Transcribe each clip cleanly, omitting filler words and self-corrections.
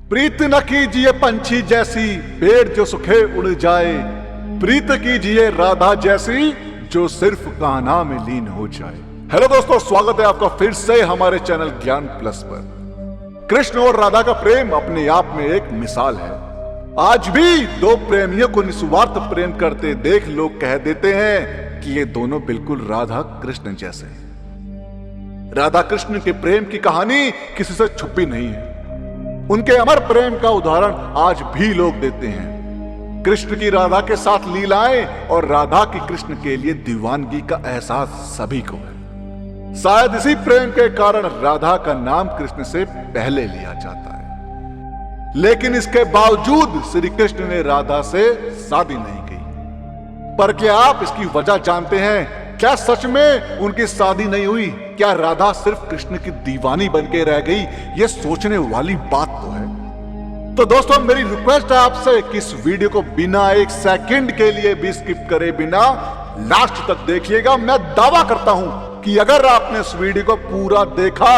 प्रीत न कीजिए पंछी जैसी, पेड़ जो सूखे उड़ जाए। प्रीत कीजिए राधा जैसी, जो सिर्फ कान्हा में लीन हो जाए। हेलो दोस्तों, स्वागत है आपका फिर से हमारे चैनल ज्ञान प्लस पर। कृष्ण और राधा का प्रेम अपने आप में एक मिसाल है। आज भी दो प्रेमियों को निस्वार्थ प्रेम करते देख लोग कह देते हैं कि ये दोनों बिल्कुल राधा कृष्ण जैसे हैं। राधा कृष्ण के प्रेम की कहानी किसी से छुपी नहीं है। उनके अमर प्रेम का उदाहरण आज भी लोग देते हैं। कृष्ण की राधा के साथ लीलाएं और राधा की कृष्ण के लिए दीवानगी का एहसास सभी को है। शायद इसी प्रेम के कारण राधा का नाम कृष्ण से पहले लिया जाता है। लेकिन इसके बावजूद श्री कृष्ण ने राधा से शादी नहीं की। पर क्या आप इसकी वजह जानते हैं? क्या सच में उनकी शादी नहीं हुई? क्या राधा सिर्फ कृष्ण की दीवानी बनके रह गई? यह सोचने वाली बात तो है। तो दोस्तों, मेरी रिक्वेस्ट है आपसे कि इस वीडियो को बिना एक सेकंड के लिए भी स्किप करे बिना लास्ट तक देखिएगा। मैं दावा करता हूं कि अगर आपने इस वीडियो को पूरा देखा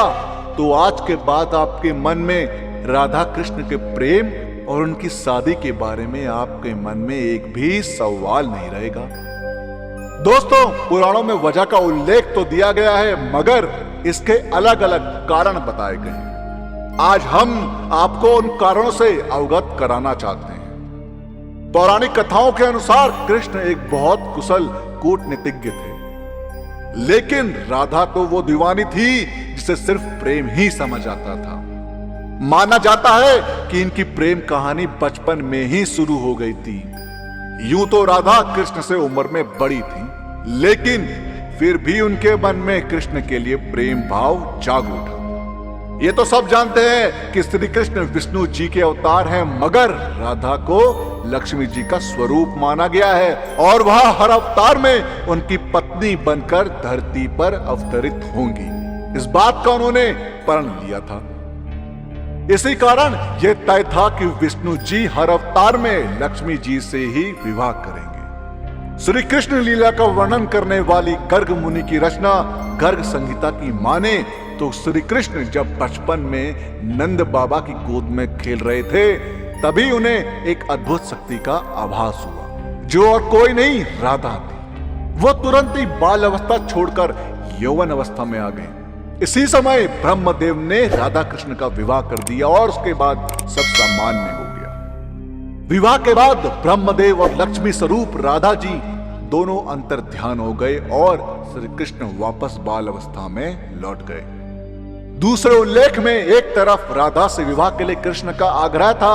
तो आज के बाद आपके मन में राधा कृष्ण के प्रेम और उनकी शादी के बारे में आपके मन में एक भी सवाल नहीं रहेगा। दोस्तों, पुराणों में वजह का उल्लेख तो दिया गया है, मगर इसके अलग अलग कारण बताए गए हैं। आज हम आपको उन कारणों से अवगत कराना चाहते हैं। पौराणिक कथाओं के अनुसार कृष्ण एक बहुत कुशल कूटनीतिज्ञ थे, लेकिन राधा तो वो दीवानी थी जिसे सिर्फ प्रेम ही समझ आता था। माना जाता है कि इनकी प्रेम कहानी बचपन में ही शुरू हो गई थी। यूं तो राधा कृष्ण से उम्र में बड़ी थी, लेकिन फिर भी उनके मन में कृष्ण के लिए प्रेम भाव जाग उठा। ये तो सब जानते हैं कि श्री कृष्ण विष्णु जी के अवतार हैं, मगर राधा को लक्ष्मी जी का स्वरूप माना गया है और वह हर अवतार में उनकी पत्नी बनकर धरती पर अवतरित होंगी। इस बात का उन्होंने प्रण लिया था। इसी कारण यह तय था कि विष्णु जी हर अवतार में लक्ष्मी जी से ही विवाह करेंगे। श्री कृष्ण लीला का वर्णन करने वाली गर्ग मुनि की रचना गर्ग संहिता की माने तो श्री कृष्ण जब बचपन में नंद बाबा की गोद में खेल रहे थे, तभी उन्हें एक अद्भुत शक्ति का आभास हुआ, जो और कोई नहीं राधा थी। वो तुरंत ही बाल अवस्था छोड़कर यौवन अवस्था में आ गए। इसी समय ब्रह्मदेव ने राधा कृष्ण का विवाह कर दिया और उसके बाद सब सामान्य हो गया। विवाह के बाद ब्रह्मदेव और लक्ष्मी स्वरूप राधा जी दोनों अंतर ध्यान हो गए और श्री कृष्ण वापस बाल अवस्था में लौट गए। दूसरे उल्लेख में एक तरफ राधा से विवाह के लिए कृष्ण का आग्रह था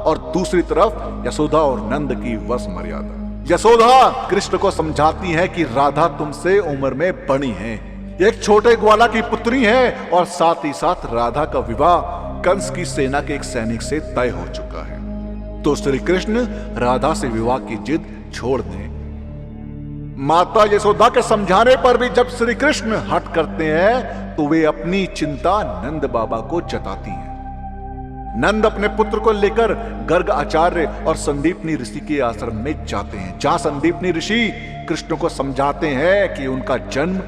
और दूसरी तरफ यशोदा और नंद की वश मर्यादा। यशोदा कृष्ण को समझाती है कि राधा तुमसे उम्र में बड़ी है, एक छोटे ग्वाला की पुत्री है और साथ ही साथ राधा का विवाह कंस की सेना के एक सैनिक से तय हो चुका है, तो श्री कृष्ण राधा से विवाह की जिद छोड़ दें। माता यशोदा के समझाने पर भी जब श्री कृष्ण हट करते हैं तो वे अपनी चिंता नंद बाबा को जताती हैं। नंद अपने पुत्र को लेकर गर्ग आचार्य और संदीपनी ऋषि के आश्रम में जाते हैं, जहां संदीपनी ऋषि कृष्ण को समझाते हैं कि उनका जन्म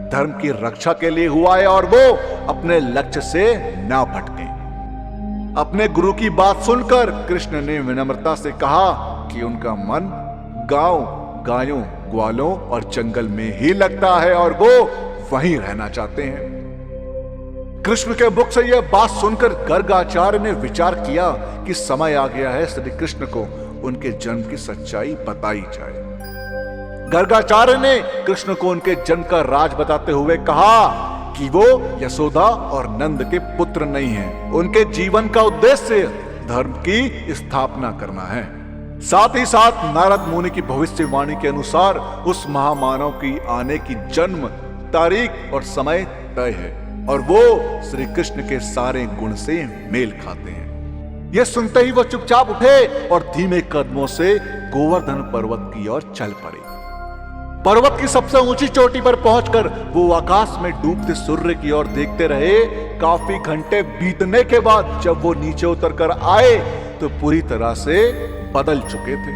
धर्म की रक्षा के लिए हुआ है और वो अपने लक्ष्य से ना भटके। अपने गुरु की बात सुनकर कृष्ण ने विनम्रता से कहा कि उनका मन गांव, गायों, ग्वालों और जंगल में ही लगता है और वो वहीं रहना चाहते हैं। कृष्ण के मुख से यह बात सुनकर गर्ग आचार्य ने विचार किया कि समय आ गया है श्री कृष्ण को उनके जन्म की सच्चाई बताई जाए। गर्गाचार्य ने कृष्ण को उनके जन्म का राज बताते हुए कहा कि वो यशोदा और नंद के पुत्र नहीं हैं। उनके जीवन का उद्देश्य धर्म की स्थापना करना है। साथ ही साथ नारद मुनि की भविष्यवाणी के अनुसार उस महामानव की आने की जन्म तारीख और समय तय है और वो श्री कृष्ण के सारे गुण से मेल खाते हैं। यह सुनते ही वो चुपचाप उठे और धीमे कदमों से गोवर्धन पर्वत की ओर चल पड़े। पर्वत की सबसे ऊंची चोटी पर पहुंचकर वो आकाश में डूबते सूर्य की ओर देखते रहे। काफी घंटे बीतने के बाद जब वो नीचे उतरकर आए तो पूरी तरह से बदल चुके थे।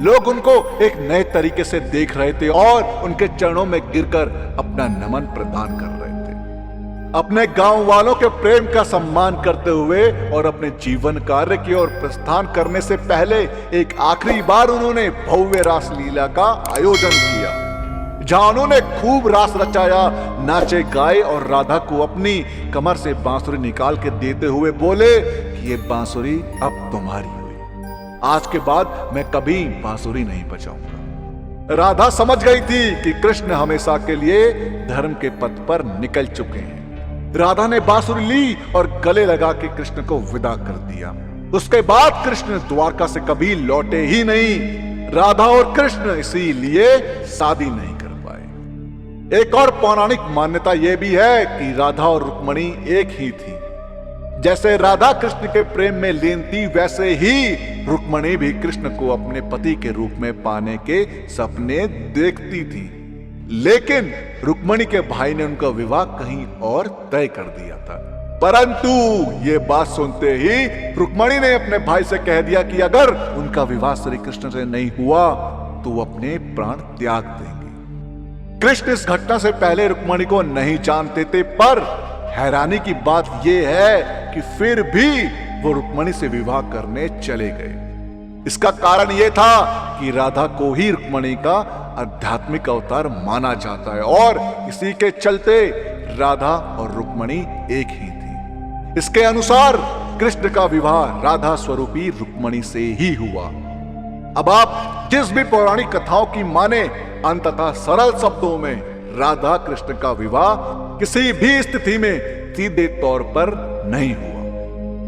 लोग उनको एक नए तरीके से देख रहे थे और उनके चरणों में गिरकर अपना नमन प्रदान कर रहे थे। अपने गांव वालों के प्रेम का सम्मान करते हुए और अपने जीवन कार्य की ओर प्रस्थान करने से पहले एक आखिरी बार उन्होंने भव्य रासलीला का आयोजन किया, जहां उन्होंने खूब रास रचाया, नाचे गाए और राधा को अपनी कमर से बांसुरी निकाल के देते हुए बोले कि ये बांसुरी अब तुम्हारी हुई, आज के बाद मैं कभी बांसुरी नहीं बजाऊंगा। राधा समझ गई थी कि कृष्ण हमेशा के लिए धर्म के पथ पर निकल चुके हैं। राधा ने बांसुरी ली और गले लगा के कृष्ण को विदा कर दिया। उसके बाद कृष्ण द्वारका से कभी लौटे ही नहीं। राधा और कृष्ण इसीलिए शादी नहीं कर पाए। एक और पौराणिक मान्यता यह भी है कि राधा और रुक्मणी एक ही थी। जैसे राधा कृष्ण के प्रेम में लीन थी, वैसे ही रुक्मणी भी कृष्ण को अपने पति के रूप में पाने के सपने देखती थी। लेकिन रुक्मणी के भाई ने उनका विवाह कहीं और तय कर दिया था। परंतु ये बात सुनते ही रुक्मणी ने अपने भाई से कह दिया कि अगर उनका विवाह श्री कृष्ण से नहीं हुआ तो वो अपने प्राण त्याग देंगे। कृष्ण इस घटना से पहले रुक्मणी को नहीं जानते थे, पर हैरानी की बात यह है कि फिर भी वो रुक्मणी से विवाह करने चले गए। इसका कारण यह था कि राधा को ही रुक्मणी का आध्यात्मिक अवतार माना जाता है और इसी के चलते राधा और रुक्मणी एक ही थी। इसके अनुसार कृष्ण का विवाह राधा स्वरूपी रुक्मणी से ही हुआ। अब आप जिस भी पौराणिक कथाओं की माने, अंततः सरल शब्दों में राधा कृष्ण का विवाह किसी भी स्थिति में सीधे तौर पर नहीं हुआ,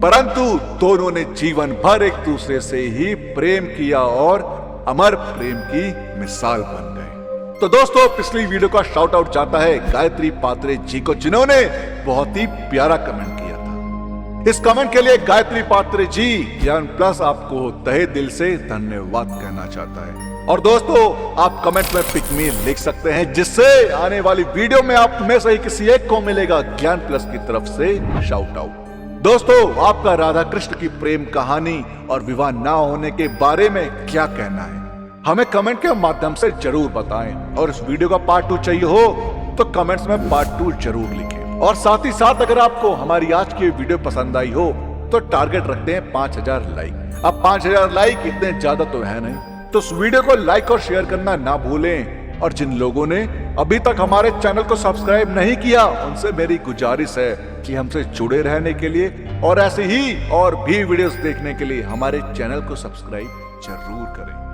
परंतु दोनों ने जीवन भर एक दूसरे से ही प्रेम किया और अमर प्रेम की मिसाल बन गए। तो दोस्तों, पिछली वीडियो का शाउट आउट जाता है गायत्री पात्रे जी को, जिन्होंने बहुत ही प्यारा कमेंट किया था। इस कमेंट के लिए गायत्री पात्रे जी ज्ञान प्लस आपको तहे दिल से धन्यवाद कहना चाहता है। और दोस्तों, आप कमेंट में पिक मी लिख सकते हैं, जिससे आने वाली वीडियो में आप में से ही किसी एक को मिलेगा ज्ञान प्लस की तरफ से शाउट आउट। दोस्तों, आपका राधा कृष्ण की प्रेम कहानी और विवाह ना होने के बारे में क्या कहना है, हमें कमेंट के माध्यम से जरूर बताएं। और इस वीडियो का पार्ट 2 चाहिए हो तो कमेंट्स में पार्ट 2 जरूर लिखें। और साथ ही साथ अगर आपको हमारी आज की वीडियो पसंद आई हो तो टारगेट रखते हैं 5000 लाइक। अब 5000 लाइक इतने ज्यादा तो है नहीं, तो इस वीडियो को लाइक और शेयर करना ना भूलें। और जिन लोगों ने अभी तक हमारे चैनल को सब्सक्राइब नहीं किया, उनसे मेरी गुजारिश है कि हमसे जुड़े रहने के लिए और ऐसे ही और भी वीडियोस देखने के लिए हमारे चैनल को सब्सक्राइब जरूर करें।